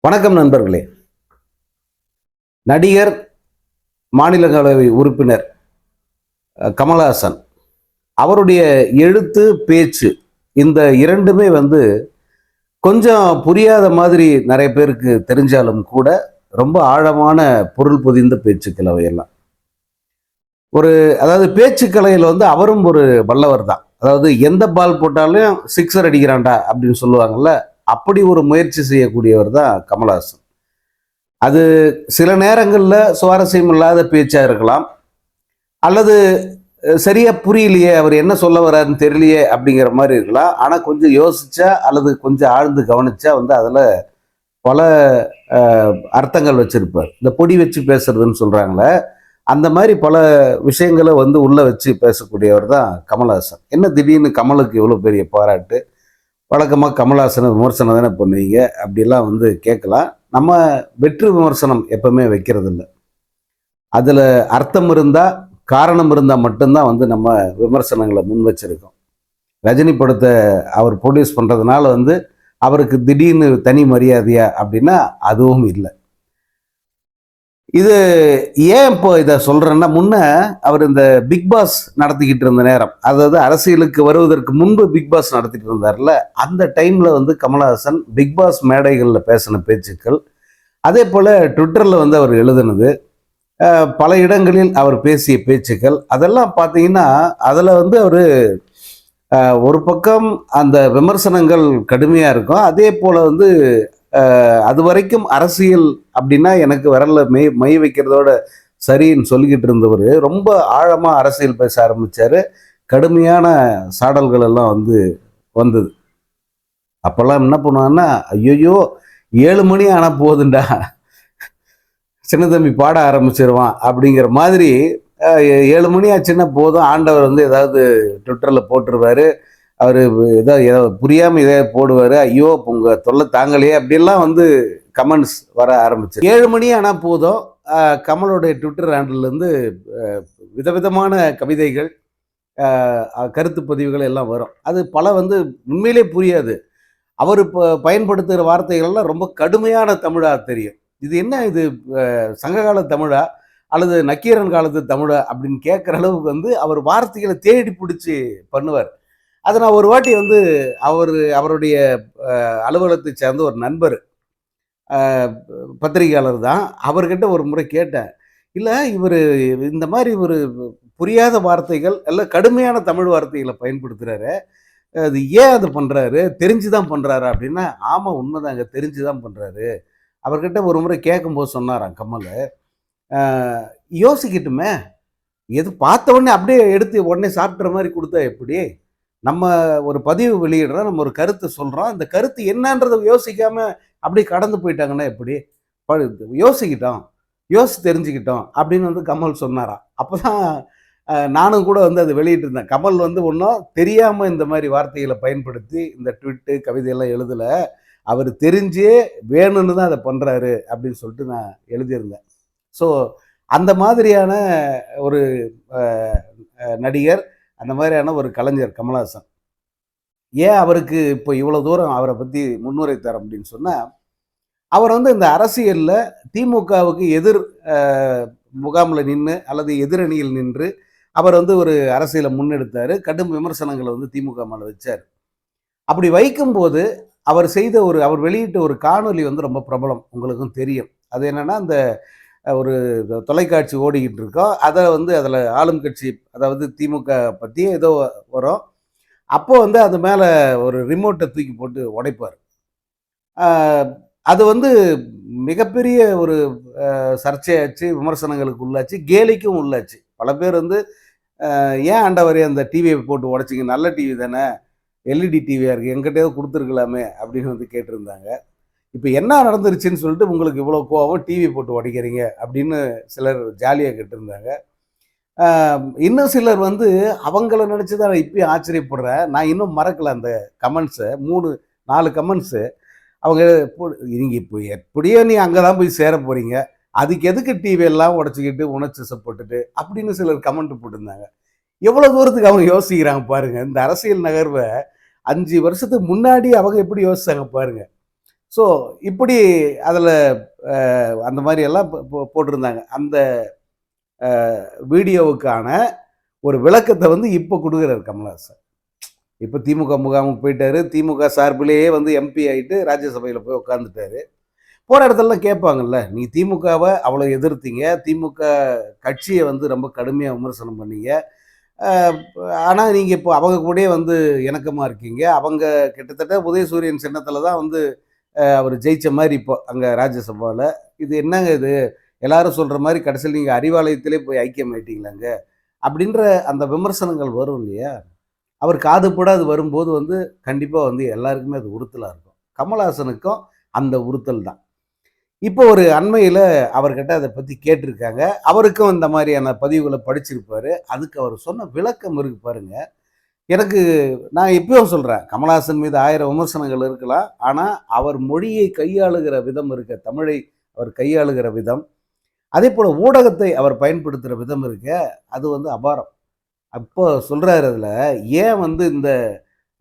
வணக்கம் நண்பர்களே. நடிகர், மாநிலங்களவை உறுப்பினர் கமலஹாசன் அவருடைய எழுத்து, பேச்சு இந்த இரண்டுமே கொஞ்சம் புரியாத மாதிரி நிறைய பேருக்கு தெரிஞ்சாலும் கூட ரொம்ப ஆழமான பொருள் பொதிந்த பேச்சுக்கள் அவையெல்லாம். ஒரு அதாவது பேச்சுக்கலையில் அவரும் ஒரு வல்லவர் தான். அதாவது எந்த பால் போட்டாலும் சிக்ஸர் அடிக்கிறான்டா அப்படின்னு சொல்லுவாங்கல்ல, அப்படி ஒரு முயற்சி செய்யக்கூடியவர் தான் கமலஹாசன். அது சில நேரங்கள்ல சுவாரஸ்யம் இல்லாத பேச்சா இருக்கலாம். அல்லது சரியா புரியலையே, அவர் என்ன சொல்ல வர்றாருன்னு தெரியலையே அப்படிங்கிற மாதிரி இருக்கலாம். ஆனா கொஞ்சம் யோசிச்சா அல்லது கொஞ்சம் ஆழ்ந்து கவனிச்சா அதுல பல அர்த்தங்கள் வச்சிருப்பார். இந்த பொடி வச்சு பேசுறதுன்னு சொல்றாங்களே, அந்த மாதிரி பல விஷயங்களை உள்ள வச்சு பேசக்கூடியவர் தான் கமலஹாசன். என்ன திடீர்னு கமலுக்கு இவ்வளவு பெரிய பாராட்டு? வழக்கமாக கமலஹாசனை விமர்சனம் தானே பண்ணுவீங்க அப்படிலாம் கேட்கலாம். நம்ம வெற்று விமர்சனம் எப்பவுமே வைக்கிறது இல்லை. அதில் அர்த்தம் இருந்தால், காரணம் இருந்தால் மட்டும்தான் நம்ம விமர்சனங்களை முன் வச்சிருக்கோம். ரஜினி படத்தை அவர் ப்ரொடியூஸ் பண்ணுறதுனால அவருக்கு திடீர்னு தனி மரியாதையா அப்படின்னா அதுவும் இல்லை. இது ஏன் இப்போ இதை சொல்றேன்னா, முன்ன அவர் இந்த பிக் பாஸ் நடத்திக்கிட்டு இருந்த நேரம், அதாவது அரசியலுக்கு வருவதற்கு முன்பு பிக் பாஸ் நடத்திட்டு இருந்தார்ல, அந்த டைம்ல கமலஹாசன் பிக் பாஸ் மேடைகளில் பேசின பேச்சுக்கள், அதே போல ட்விட்டர்ல அவர் எழுதுனது, பல இடங்களில் அவர் பேசிய பேச்சுக்கள், அதெல்லாம் பார்த்தீங்கன்னா அதில் அவர் ஒரு பக்கம் அந்த விமர்சனங்கள் கடுமையாக இருக்கும். அதே போல அது வரைக்கும் அரசியல் அப்படின்னா எனக்கு விரல்ல மை வைக்கிறதோட சரின்னு சொல்லிக்கிட்டு இருந்தவர் ரொம்ப ஆழமா அரசியல் பேச ஆரம்பிச்சாரு. கடுமையான சாடல்கள் எல்லாம் வந்தது. அப்பெல்லாம் என்ன பண்ணுவாங்கன்னா, ஐயோ 7 மணி ஆனா போதுண்டா, சின்ன தம்பி பாட ஆரம்பிச்சிருவான் அப்படிங்கிற மாதிரி. 7 மணி ஆச்சுன்னா போதும், ஆண்டவர் ஏதாவது ட்விட்டர்ல போட்டுருவாரு. அவர் ஏதோ புரியாம இதே போடுவாரு. ஐயோ உங்க தொல்லை தாங்கலையே அப்படிலாம் கமெண்ட்ஸ் வர ஆரம்பிச்சு. 7 மணி ஆனா போதும், கமலோடைய ட்விட்டர் ஹேண்டில் விதவிதமான கவிதைகள், கருத்து பதிவுகள் எல்லாம் வரும். அது பல உண்மையிலே புரியாது. அவர் இப்போ பயன்படுத்துகிற வார்த்தைகள்லாம் ரொம்ப கடுமையான தமிழா தெரியும். இது என்ன இது, சங்ககால தமிழா அல்லது நக்கீரன் காலத்து தமிழா அப்படின்னு கேட்குற அளவுக்கு அவர் வார்த்தைகளை தேடி பிடிச்சி பண்ணுவார். அதை நான் ஒரு வாட்டி அவருடைய அலுவலகத்தை சேர்ந்த ஒரு நண்பர், பத்திரிகையாளர் தான், அவர்கிட்ட ஒரு முறை கேட்டேன். இல்லை, இவர் இந்த மாதிரி ஒரு புரியாத வார்த்தைகள் எல்லாம் கடுமையான தமிழ் வார்த்தைகளை பயன்படுத்துகிறாரு, அது ஏன் அது பண்ணுறாரு, தெரிஞ்சு தான் பண்ணுறாரு அப்படின்னா, ஆமாம் உண்மைதாங்க, தெரிஞ்சு தான் பண்ணுறாரு. அவர்கிட்ட ஒரு முறை கேட்கும்போது சொன்னாராம் கமல், யோசிக்கட்டுமே, எது பார்த்த உடனே அப்படியே எடுத்து உடனே சாப்பிட்ற மாதிரி கொடுத்தா எப்படி? நம்ம ஒரு பதிவு வெளியிடுறோம், நம்ம ஒரு கருத்து சொல்கிறோம், அந்த கருத்து என்னன்றதை யோசிக்காம அப்படி கடந்து போயிட்டாங்கன்னா எப்படி? யோசிக்கிட்டோம், யோசிச்சு தெரிஞ்சுக்கிட்டோம் அப்படின்னு கமல் சொன்னாராம். அப்போதான் நானும் கூட அதை வெளியிட்டிருந்தேன். கமல் ஒன்றும் தெரியாமல் இந்த மாதிரி வார்த்தைகளை பயன்படுத்தி இந்த ட்விட்டு கவிதையெல்லாம் எழுதலை, அவர் தெரிஞ்சே வேணும்னு தான் அதை பண்ணுறாரு அப்படின்னு சொல்லிட்டு நான் எழுதியிருந்தேன். ஸோ அந்த மாதிரியான ஒரு நடிகர், அந்த மாதிரியான ஒரு கலைஞர் கமலஹாசன். ஏன் அவருக்கு இப்போ இவ்வளோ தூரம் அவரை பற்றி முன்னுரைத்தார் அப்படின்னு சொன்னால், அவர் இந்த அரசியலில் திமுகவுக்கு எதிர் முகாமில் நின்று அல்லது எதிரணியில் நின்று அவர் ஒரு அரசியலை முன்னெடுத்தார். கடும் விமர்சனங்களை திமுக மேலே வச்சார். அப்படி வைக்கும்போது அவர் வெளியிட்ட ஒரு காணொலி ரொம்ப பிரபலம், உங்களுக்கும் தெரியும். அது என்னன்னா, அந்த ஒரு தொலைக்காட்சி ஓடிக்கிட்டு இருக்கோம். அதை அதில் ஆளும் கட்சி, அதாவது திமுக பற்றி ஏதோ வரும். அப்போ அது மேலே ஒரு ரிமோட்டை தூக்கி போட்டு உடைப்பார். அது மிகப்பெரிய ஒரு சர்ச்சையாச்சு, விமர்சனங்களுக்கு உள்ளாச்சு, கேலிக்கும் உள்ளாச்சு. பல பேர் ஏன் ஆண்டவரே அந்த டிவியை போட்டு உடைச்சிங்க, நல்ல டிவி தானே, எல்இடி டிவியாக இருக்குது, எங்கிட்டே கொடுத்துருக்கலாமே அப்படின்னு கேட்டிருந்தாங்க. இப்போ என்ன நடந்துருச்சுன்னு சொல்லிட்டு உங்களுக்கு இவ்வளோ கோவம், டிவி போட்டு உடைக்கிறீங்க அப்படின்னு சிலர் ஜாலியாக கேட்டிருந்தாங்க. இன்னும் சிலர் அவங்கள நினச்சி தான் நான் இப்பயும் ஆச்சரியப்படுறேன். நான் இன்னும் மறக்கலை அந்த கமெண்ட்ஸை, 3-4 கமெண்ட்ஸு. அவங்க நீங்கள் இப்போ எப்படியோ நீ அங்கே தான் போய் சேர போகிறீங்க, அதுக்கு எதுக்கு டிவி எல்லாம் உடச்சிக்கிட்டு உணர்ச்சிசப்பட்டுட்டு அப்படின்னு சிலர் கமெண்ட் போட்டிருந்தாங்க. எவ்வளோ தூரத்துக்கு அவங்க யோசிக்கிறாங்க பாருங்கள். இந்த அரசியல் நகர்வை 5 வருஷத்துக்கு முன்னாடி அவங்க எப்படி யோசிச்சாங்க பாருங்கள். ஸோ இப்படி அதில் அந்த மாதிரி எல்லாம் போட்டிருந்தாங்க. அந்த வீடியோவுக்கான ஒரு விளக்கத்தை வந்து இப்போ கொடுக்குறாரு கமலஹாசன். இப்போ திமுக முகாமுக்கு போயிட்டாரு. திமுக சார்பிலேயே வந்து எம்பி ஆகிட்டு ராஜ்யசபையில் போய் உட்காந்துட்டாரு. போகிற இடத்துலலாம் கேட்பாங்கல்ல, நீ திமுகவை அவ்வளோ எதிர்த்தீங்க, திமுக கட்சியை வந்து ரொம்ப கடுமையாக விமர்சனம் பண்ணீங்க, ஆனால் நீங்கள் இப்போ அவங்க கூடயே வந்து இணக்கமாக இருக்கீங்க. அவங்க கிட்டத்தட்ட உதயசூரியன் சின்னத்தில் தான் வந்து அவர் ஜெயிச்ச மாதிரி இப்போ அங்கே ராஜ்யசபாவில். இது என்னங்க இது, எல்லாரும் சொல்கிற மாதிரி கடைசியில் நீங்கள் அறிவாலயத்திலே போய் ஐக்கியம் ஆயிட்டீங்களாங்க அப்படின்ற அந்த விமர்சனங்கள் வரும் இல்லையா? அவர் காதுபட அது வரும்போது வந்து கண்டிப்பாக வந்து எல்லாருக்குமே அது உறுத்தலாக இருக்கும். கமல்ஹாசனுக்கும் அந்த உறுத்தல் தான். இப்போ ஒரு அண்மையில் அவர்கிட்ட அதை பற்றி கேட்டிருக்காங்க. அவருக்கும் இந்த மாதிரியான பதிவுகளை படிச்சிருப்பாரு. அதுக்கு அவர் சொன்ன விளக்கம் இருக்கு பாருங்க. எனக்கு நான் இப்பயும் சொல்கிறேன், கமல்ஹாசன் மீது 1000 விமர்சனங்கள் இருக்கலாம். ஆனால் அவர் மொழியை கையாளுகிற விதம் இருக்க, தமிழை அவர் கையாளுகிற விதம், அதே போல் ஊடகத்தை அவர் பயன்படுத்துகிற விதம் இருக்க, அது வந்து அபாரம். அப்போ சொல்கிறாரு அதில், ஏன் வந்து இந்த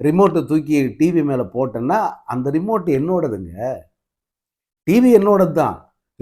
ரிமோட்டை தூக்கி டிவி மேலே போட்டேன்னா, அந்த ரிமோட் என்னோடதுங்க. டிவி என்னோடது தான்,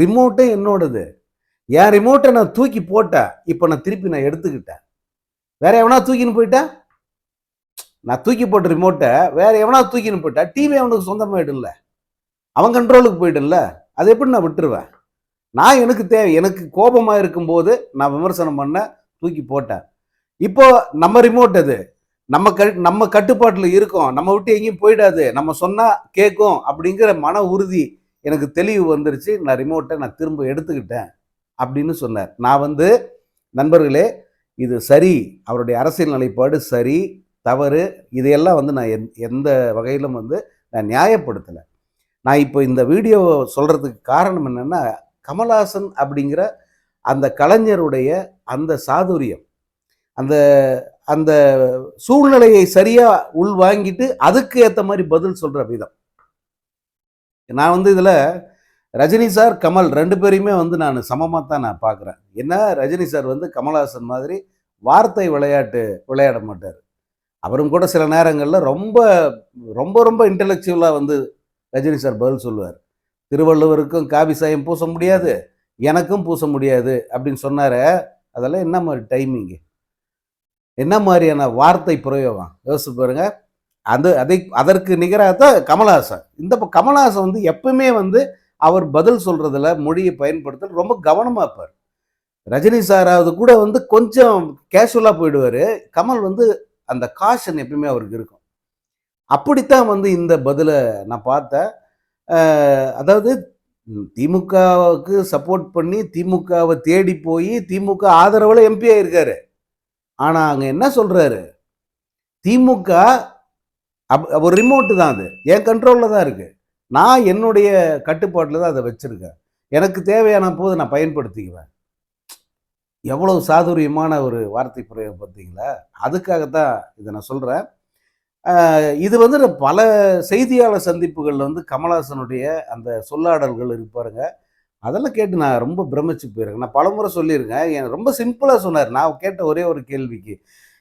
ரிமோட்டே என்னோடது. என் ரிமோட்டை நான் தூக்கி போட்டேன், இப்போ நான் திருப்பி நான் எடுத்துக்கிட்டேன். வேற எவனா தூக்கின்னு போயிட்டா, நான் தூக்கி போட்ட ரிமோட்டை வேற எவனா தூக்கின்னு போயிட்டா டிவி அவனுக்கு சொந்தமாயிடும்ல, அவன் கண்ட்ரோலுக்கு போயிடும்ல. அதை எப்படி நான் விட்டுருவேன்? நான் எனக்கு தேவை, எனக்கு கோபமாக இருக்கும்போது நான் விமர்சனம் பண்ண தூக்கி போட்டேன். இப்போ நம்ம ரிமோட் அது நம்ம கட்டுப்பாட்டில் இருக்கோம், நம்ம விட்டு எங்கேயும் போயிடாது, நம்ம சொன்னால் கேட்கும் அப்படிங்கிற மன உறுதி எனக்கு தெளிவு வந்துருச்சு. நான் ரிமோட்டை நான் திரும்ப எடுத்துக்கிட்டேன் அப்படின்னு சொன்னார். நான் வந்து நண்பர்களே, இது சரி, அவருடைய அரசியல் நிலைப்பாடு சரி தவறு இதையெல்லாம் வந்து நான் எந்த வகையிலும் வந்து நான் நியாயப்படுத்தலை. நான் இப்போ இந்த வீடியோ சொல்கிறதுக்கு காரணம் என்னென்னா, கமல்ஹாசன் அப்படிங்கிற அந்த கலைஞருடைய அந்த சாதுரியம், அந்த அந்த சூழ்நிலையை சரியாக உள்வாங்கிட்டு அதுக்கு ஏற்ற மாதிரி பதில் சொல்கிற விதம். நான் வந்து இதில் ரஜினி சார், கமல் 2 பேரையுமே வந்து நான் சமமாக தான் நான் பார்க்குறேன். ஏன்னா ரஜினி சார் வந்து கமல்ஹாசன் மாதிரி வார்த்தை விளையாட்டு விளையாட மாட்டார். அவரும் கூட சில நேரங்களில் ரொம்ப ரொம்ப ரொம்ப இன்டெலெக்சுவலாக வந்து ரஜினி சார் பதில் சொல்லுவார். திருவள்ளுவருக்கும் காவி சாயம் பூச முடியாது, எனக்கும் பூச முடியாது அப்படின்னு சொன்னார். அதெல்லாம் என்ன மாதிரி டைமிங்கு, என்ன மாதிரியான வார்த்தை பிரயோகம் யோசிச்சு பாருங்க. அதற்கு நிகராக தான் கமல்ஹாசன். இந்த கமல்ஹாசன் வந்து எப்பவுமே வந்து அவர் பதில் சொல்றதுல மொழியை பயன்படுத்த ரொம்ப கவனமாக இருப்பார். ரஜினி சாராவது கூட வந்து கொஞ்சம் கேஷுவலாக போயிடுவார். கமல் வந்து அந்த காஷன் எப்பயுமே அவருக்கு இருக்கும். அப்படித்தான் வந்து இந்த பதிலை நான் பார்த்தேன். அதாவது திமுகவுக்கு சப்போர்ட் பண்ணி திமுகவை தேடி போய் திமுக ஆதரவில் எம்பி ஆயிருக்காரு. ஆனால் அங்கே என்ன சொல்றாரு, திமுக ஒரு ரிமோட்டு தான், அது என் கண்ட்ரோலில் தான் இருக்கு, நான் என்னுடைய கட்டுப்பாட்டில் தான் அதை வச்சிருக்கேன், எனக்கு தேவையான போது நான் பயன்படுத்திக்குவேன். எவ்வளவு சாதுரியமான ஒரு வார்த்தை பிரயோகம் பார்த்தீங்களா? அதுக்காகத்தான் இதை நான் சொல்கிறேன். இது வந்து பல செய்தியாளர் சந்திப்புகளில் வந்து கமல்ஹாசனுடைய அந்த சொல்லாடல்கள் இருப்பாருங்க. அதெல்லாம் கேட்டு நான் ரொம்ப பிரமிச்சு போயிருக்கேன். நான் பலமுறை சொல்லியிருக்கேன். எனக்கு ரொம்ப சிம்பிளாக சொன்னார். நான் கேட்ட ஒரே ஒரு கேள்விக்கு,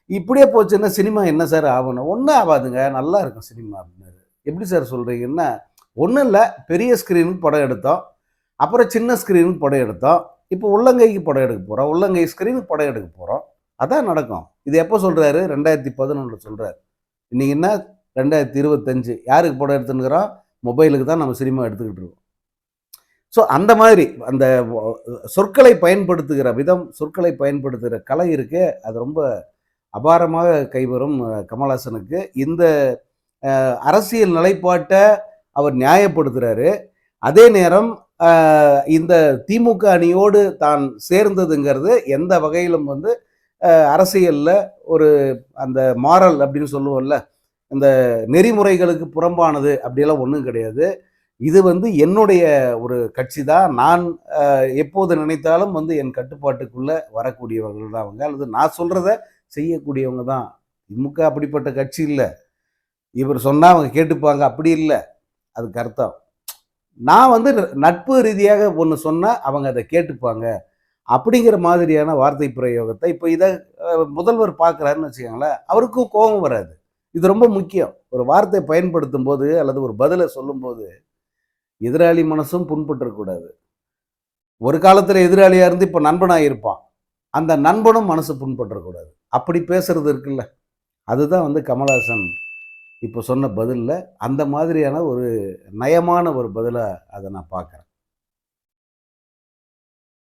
இப்படியே போச்சுன்னா சினிமா என்ன சார் ஆகணும்? ஒன்றும் ஆகாதுங்க, நல்லா இருக்கும் சினிமா அப்படின்னாரு. எப்படி சார் சொல்கிறீங்கன்னா, ஒன்றும் இல்லை, பெரிய ஸ்க்ரீனுக்கு படம் எடுத்தோம், அப்புறம் சின்ன ஸ்க்ரீனுக்கு படம் எடுத்தோம், இப்போ உள்ளங்கைக்கு படம் எடுக்க போகிறோம், உள்ளங்கை ஸ்க்ரீனுக்கு படம் எடுக்க போகிறோம், அதான் நடக்கும். இது எப்போ சொல்கிறாரு? 2011 சொல்கிறார். இன்றைக்கி என்ன 2025, யாருக்கு படம் எடுத்துன்னுக்கிறோம்? மொபைலுக்கு தான் நம்ம சினிமா எடுத்துக்கிட்டு இருக்கோம். ஸோ அந்த மாதிரி அந்த சொற்களை பயன்படுத்துகிற விதம், சொற்களை பயன்படுத்துகிற கலை இருக்கே, அது ரொம்ப அபாரமாக கைவரும் கமல்ஹாசனுக்கு. இந்த அரசியல் நிலைப்பாட்டை அவர் நியாயப்படுத்துகிறாரு. அதே நேரம் இந்த திமுக அணியோடு தான் சேர்ந்ததுங்கிறது எந்த வகையிலும் வந்து அரசியலில் ஒரு அந்த மாரல் அப்படின்னு சொல்லுவோம்ல, இந்த நெறிமுறைகளுக்கு புறம்பானது அப்படியெல்லாம் ஒன்றும் கிடையாது. இது வந்து என்னுடைய ஒரு கட்சி தான், நான் எப்போது நினைத்தாலும் வந்து என் கட்டுப்பாட்டுக்குள்ளே வரக்கூடியவர்கள் தான் அவங்க, அல்லது நான் சொல்கிறத செய்யக்கூடியவங்க தான். திமுக அப்படிப்பட்ட கட்சி இல்லை, இவர் சொன்னால் அவங்க கேட்டுப்பாங்க அப்படி இல்லை. அதுக்கு அர்த்தம், நான் வந்து நட்பு ரீதியாக ஒன்று சொன்னால் அவங்க அதை கேட்டுப்பாங்க அப்படிங்கிற மாதிரியான வார்த்தை பிரயோகத்தை இப்போ இதை முதல்வர் பார்க்குறாருன்னு வச்சுக்கோங்களேன், அவருக்கும் கோபம் வராது. இது ரொம்ப முக்கியம். ஒரு வார்த்தை பயன்படுத்தும் போது அல்லது ஒரு பதிலை சொல்லும்போது எதிராளி மனசும் புண்பட்டுறக்கூடாது. ஒரு காலத்தில் எதிராளியாக இருந்து இப்போ நண்பனாக இருப்பான். அந்த நண்பனும் மனசு புண்பட்டுறக்கூடாது. அப்படி பேசுறது இருக்குல்ல, அதுதான் வந்து கமலஹாசன் இப்போ சொன்ன பதில்ல அந்த மாதிரியான ஒரு நயமான ஒரு பதிலா அதை நான் பார்க்குறேன்.